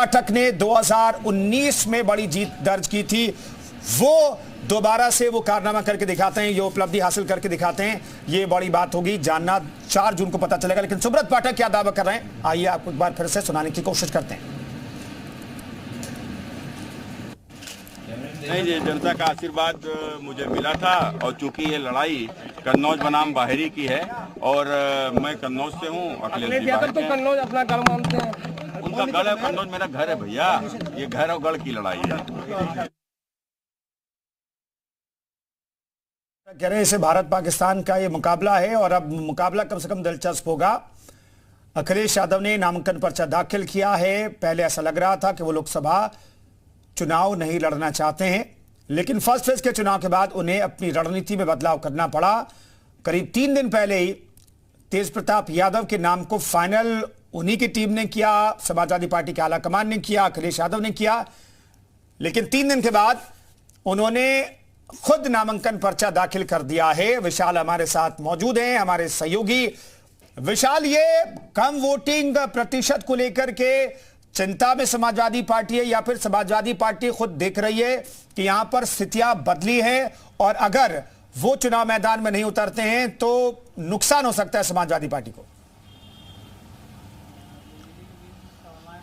पाठक ने 2019 में बड़ी जीत दर्ज की थी, वो दोबारा से वो कारनामा करके दिखाते हैं, ये उपलब्धि हासिल करके दिखाते हैं। ये बड़ी बात होगी, जानना 4 जून को पता चलेगा। लेकिन सुब्रत पाठक क्या दावा कर रहे हैं, आइए आपको एक बार फिर से सुनाने की कोशिश करते हैं। नहीं, ये जनता का आशीर्वाद मुझे मिला था और चूंकि ये लड़ाई कन्नौज बनाम बाहरी की है और मैं कन्नौज से हूँ। अखिलेश यादव तो कन्नौज अपना गढ़ मानते हैं, उनका गढ़ है कन्नौज, मेरा घर है भैया। ये घर और गढ़ की लड़ाई है। कह रहे हैं इसे भारत पाकिस्तान का ये मुकाबला है और अब मुकाबला कम से कम दिलचस्प होगा। अखिलेश यादव ने नामांकन पर्चा दाखिल किया है। पहले ऐसा लग रहा था कि वो लोकसभा चुनाव नहीं लड़ना चाहते हैं, लेकिन फर्स्ट फेज के चुनाव के बाद उन्हें अपनी रणनीति में बदलाव करना पड़ा। करीब 3 दिन पहले ही तेज प्रताप यादव के नाम को फाइनल उन्हीं की टीम ने किया, समाजवादी पार्टी के आलाकमान ने किया, अखिलेश यादव ने किया। लेकिन 3 दिन के बाद उन्होंने खुद नामांकन पर्चा दाखिल कर दिया है। विशाल हमारे साथ मौजूद हैं, हमारे सहयोगी। विशाल, ये कम वोटिंग प्रतिशत को लेकर के चिंता में समाजवादी पार्टी है या फिर समाजवादी पार्टी खुद देख रही है कि यहां पर स्थितियां बदली है और अगर वो चुनाव मैदान में नहीं उतरते हैं तो नुकसान हो सकता है समाजवादी पार्टी को?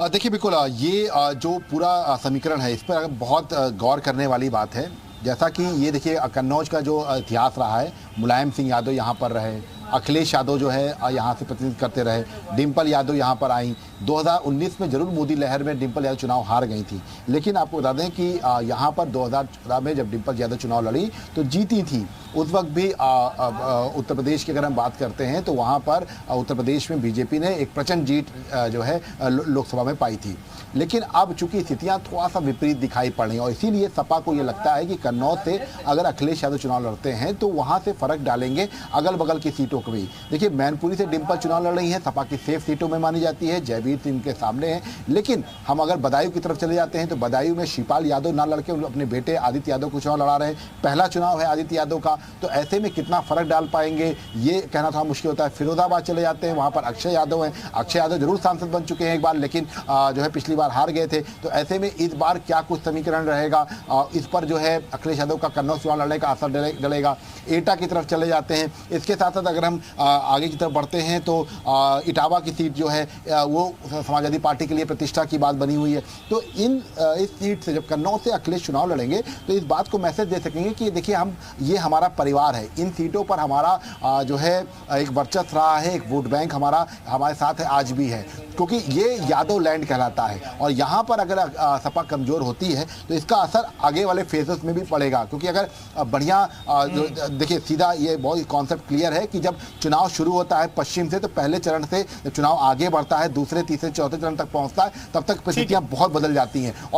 देखिए, बिल्कुल ये जो पूरा समीकरण है इस पर बहुत गौर करने वाली बात है। जैसा कि ये देखिए, कन्नौज का जो इतिहास रहा है, मुलायम सिंह यादव यहाँ पर रहे, अखिलेश यादव जो है यहाँ से प्रतिनिधित्व करते रहे, डिम्पल यादव यहाँ पर आई। 2019 में जरूर मोदी लहर में डिम्पल यादव चुनाव हार गई थी, लेकिन आपको बता दें कि यहाँ पर 2014 में जब डिम्पल यादव चुनाव लड़ी तो जीती थी। उस वक्त भी उत्तर प्रदेश की अगर हम बात करते हैं तो वहाँ पर उत्तर प्रदेश में बीजेपी ने एक प्रचंड जीत जो है लोकसभा में पाई थी। लेकिन अब चूंकि स्थितियाँ थोड़ा सा विपरीत दिखाई पड़ रही और इसीलिए सपा को ये लगता है कि कन्नौज से अगर अखिलेश यादव चुनाव लड़ते हैं तो वहाँ से फर्क डालेंगे अगल बगल की सीटों को भी। देखिए, मैनपुरी से डिम्पल चुनाव लड़ रही हैं, सपा की सेफ सीटों में मानी जाती है, जयवीर सिंह के सामने है। लेकिन हम अगर बदायूं की तरफ चले जाते हैं तो बदायूं में शिवपाल यादव ना लड़के अपने बेटे आदित्य यादव को चुनाव लड़ा रहे हैं। पहला चुनाव है आदित्य यादव का, तो ऐसे में कितना फर्क डाल पाएंगे ये कहना थोड़ा मुश्किल होता है। फिरोजाबाद चले जाते हैं, वहाँ पर अक्षय यादव हैं। अक्षय यादव जरूर सांसद बन चुके हैं एक बार, लेकिन जो है पिछली बार हार गए थे। तो ऐसे में इस बार क्या कुछ समीकरण रहेगा, इस पर जो है अखिलेश यादव का कन्नौज चुनाव लड़ने का असर डलेगा। एटा की तरफ चले जाते हैं। इसके साथ साथ अगर हम आगे की तरफ बढ़ते हैं तो इटावा की सीट जो है वो समाजवादी पार्टी के लिए प्रतिष्ठा की बात बनी हुई है। तो इस सीट से जब कन्नौज से अखिलेश चुनाव लड़ेंगे तो इस बात को मैसेज दे सकेंगे कि देखिए, हम ये हमारा परिवार है, इन सीटों पर हमारा जो है एक वर्चस्व रहा है, एक वोट बैंक हमारे साथ है, आज भी है, क्योंकि ये यादव लैंड कहलाता है। और यहाँ पर अगर सपा कमजोर होती है तो इसका असर आगे वाले फेजेस में भी पड़ेगा, क्योंकि अगर बढ़िया देखिए, सीधा ये बहुत कॉन्सेप्ट क्लियर है कि जब चुनाव शुरू होता है पश्चिम से तो पहले चरण से जब चुनाव आगे बढ़ता है, दूसरे तीसरे चौथे चरण तक पहुंचता है, तब तक परिस्थितियां बहुत बदल जाती हैं। और